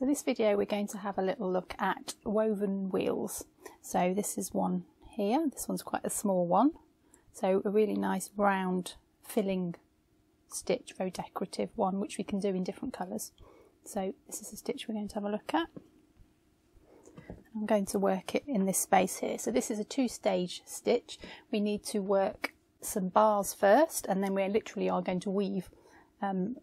So this video we're going to have a little look at woven wheels. So this is one here, this one's quite a small one. So a really nice round filling stitch, very decorative one, which we can do in different colours. So this is a stitch we're going to have a look at. I'm going to work it in this space here. So this is a two-stage stitch. We need to work some bars first, and then we literally are going to weave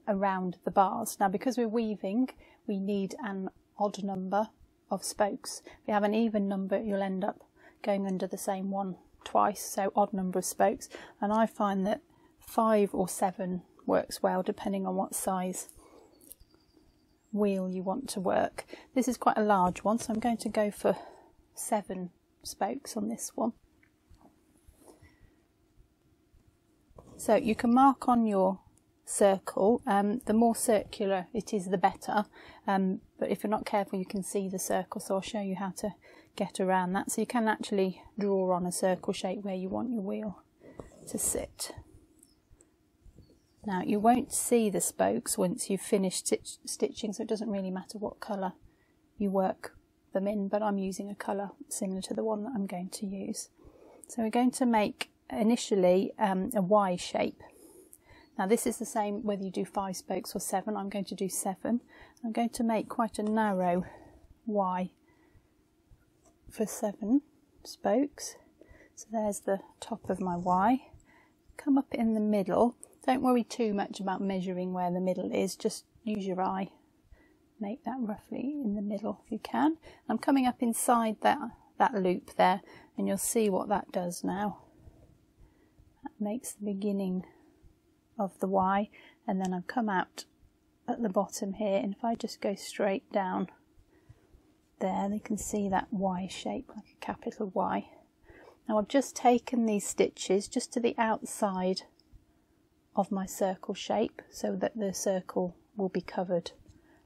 around the bars. Now because we're weaving, we need an odd number of spokes. If you have an even number, you'll end up going under the same one twice, so odd number of spokes. And I find that 5 or 7 works well, depending on what size wheel you want to work. This is quite a large one, so I'm going to go for 7 spokes on this one. So you can mark on your circle, the more circular it is the better, but if you're not careful you can see the circle, so I'll show you how to get around that. So you can actually draw on a circle shape where you want your wheel to sit. Now you won't see the spokes once you've finished stitching, so it doesn't really matter what colour you work them in, but I'm using a colour similar to the one that I'm going to use. So we're going to make initially a Y shape. Now this is the same whether you do 5 spokes or 7. I'm going to do 7. I'm going to make quite a narrow Y for 7 spokes. So there's the top of my Y. Come up in the middle. Don't worry too much about measuring where the middle is, just use your eye. Make that roughly in the middle if you can. I'm coming up inside that loop there, and you'll see what that does now. That makes the beginning of the Y, and then I've come out at the bottom here, and if I just go straight down there, they can see that Y shape, like a capital Y. Now I've just taken these stitches just to the outside of my circle shape, so that the circle will be covered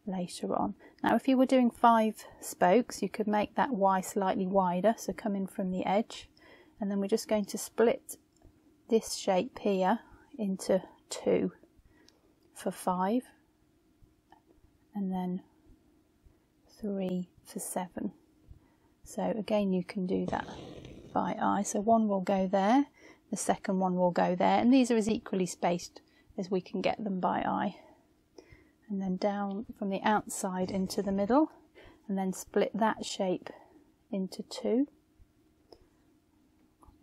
later on. Now if you were doing 5 spokes, you could make that Y slightly wider, so come in from the edge, and then we're just going to split this shape here into 2 for 5, and then 3 for 7. So again you can do that by eye. So one will go there, the second one will go there, and these are as equally spaced as we can get them by eye. And then down from the outside into the middle, and then split that shape into 2.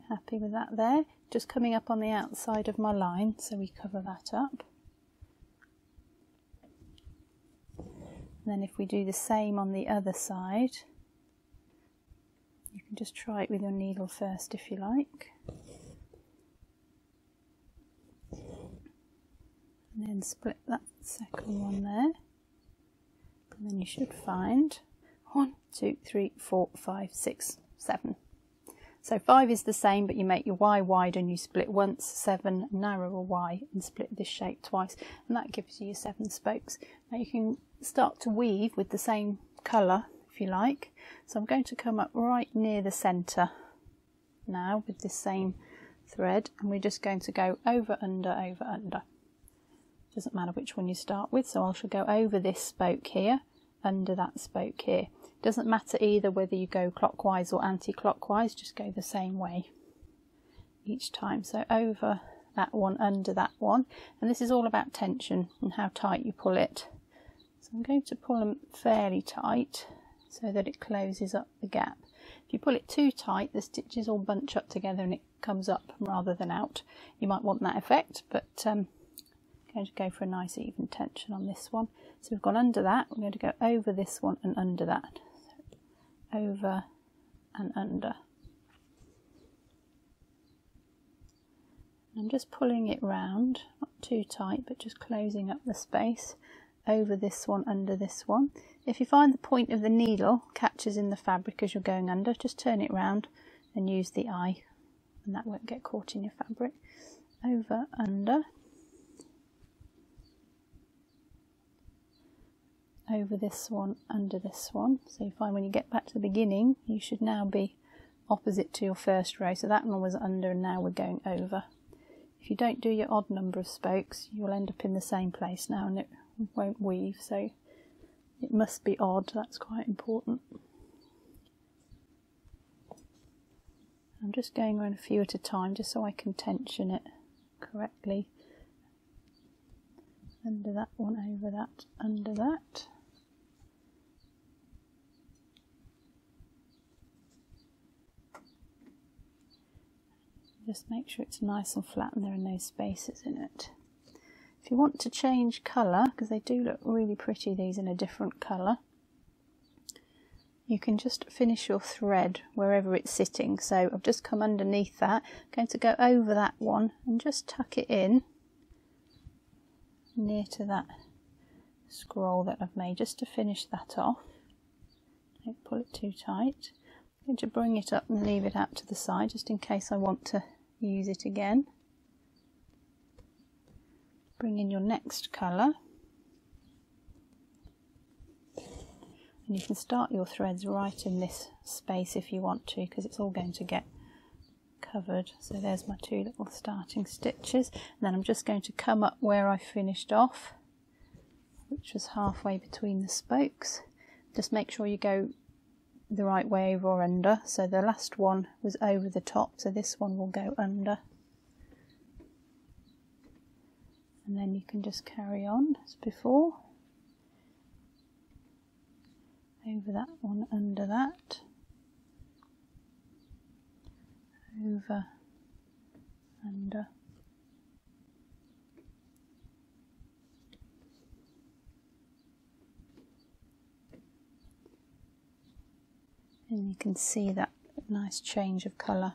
Happy with that there. Just coming up on the outside of my line, so we cover that up. And then if we do the same on the other side, you can just try it with your needle first if you like. And then split that second one there. And then you should find 1, 2, 3, 4, 5, 6, 7. So 5 is the same, but you make your Y wide and you split once, 7, narrow a Y and split this shape twice, and that gives you your 7 spokes. Now you can start to weave with the same colour if you like. So I'm going to come up right near the centre now with this same thread, and we're just going to go over, under, over, under. Doesn't matter which one you start with, so I shall go over this spoke here, under that spoke here. Doesn't matter either whether you go clockwise or anti-clockwise, just go the same way each time. So over that one, under that one, and this is all about tension and how tight you pull it. So I'm going to pull them fairly tight so that it closes up the gap. If you pull it too tight, the stitches all bunch up together and it comes up rather than out. You might want that effect, but I'm going to go for a nice even tension on this one. So we've gone under that, we're going to go over this one and under that. So over and under. I'm just pulling it round, not too tight, but just closing up the space. Over this one, under this one. If you find the point of the needle catches in the fabric as you're going under, just turn it round and use the eye, and that won't get caught in your fabric. Over, under. Over this one, under this one. So you find when you get back to the beginning, you should now be opposite to your first row. So that one was under, and now we're going over. If you don't do your odd number of spokes, you'll end up in the same place now and it won't weave. So It must be odd, that's quite important. I'm just going around a few at a time just so I can tension it correctly. Under that one, over that, under that. Just make sure it's nice and flat and there are no spaces in it. If you want to change colour, because they do look really pretty, these in a different colour, you can just finish your thread wherever it's sitting. So I've just come underneath that, I'm going to go over that one and just tuck it in near to that scroll that I've made, just to finish that off. Don't pull it too tight. I'm going to bring it up and leave it out to the side just in case I want to use it again. Bring in your next colour. And you can start your threads right in this space if you want to, because it's all going to get covered. So there's my two little starting stitches. And then I'm just going to come up where I finished off, which was halfway between the spokes. Just make sure you go the right way over or under. So the last one was over the top, so this one will go under. And then you can just carry on as before. Over that one, under that, over, under, and you can see that nice change of colour.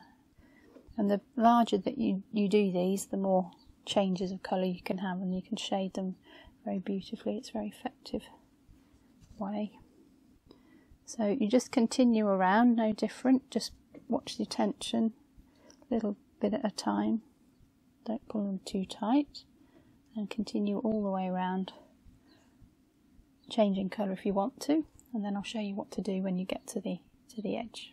And the larger that you do these, the more changes of colour you can have, and you can shade them very beautifully. It's a very effective way. So you just continue around, no different, just watch the tension, a little bit at a time, don't pull them too tight, and continue all the way around, changing colour if you want to, and then I'll show you what to do when you get to the edge.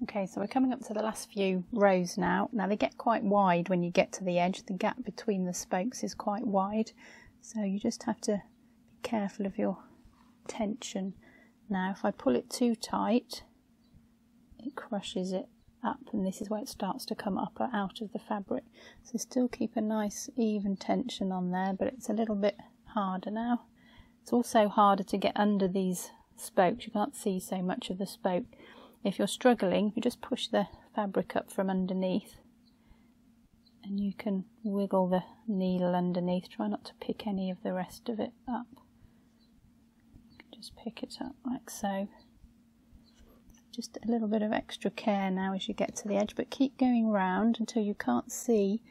Okay, so we're coming up to the last few rows now. Now they get quite wide when you get to the edge. The gap between the spokes is quite wide, so you just have to be careful of your tension. Now if I pull it too tight, it crushes it up, and this is where it starts to come up or out of the fabric. So still keep a nice even tension on there, but it's a little bit harder now. It's also harder to get under these spokes. You can't see so much of the spoke. If you're struggling, you just push the fabric up from underneath, and you can wiggle the needle underneath. Try not to pick any of the rest of it up. You can just pick it up like so. Just a little bit of extra care now as you get to the edge, but keep going round until you can't see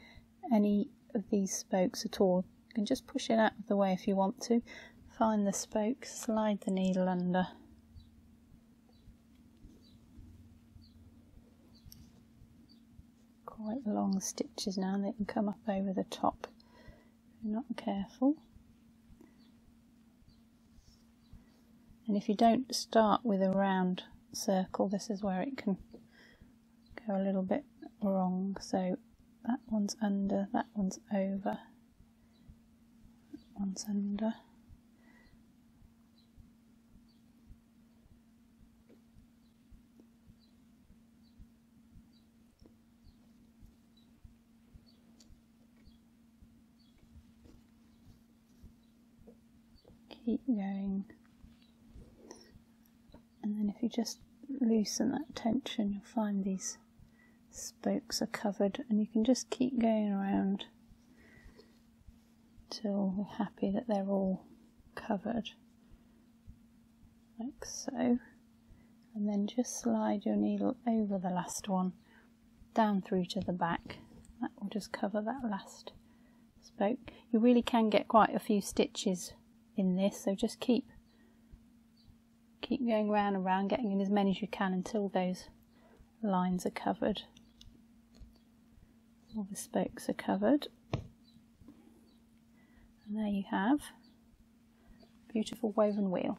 any of these spokes at all. You can just push it out of the way if you want to. Find the spokes, slide the needle under. Quite long stitches now, and they can come up over the top if you're not careful. And if you don't start with a round circle, this is where it can go a little bit wrong. So that one's under, that one's over, that one's under. Keep going, and then if you just loosen that tension, you'll find these spokes are covered, and you can just keep going around till you're happy that they're all covered, like so. and then just slide your needle over the last one, down through to the back. That will just cover that last spoke. You really can get quite a few stitches in this, so just keep going round and round, getting in as many as you can until those lines are covered. All the spokes are covered. And there you have a beautiful woven wheel.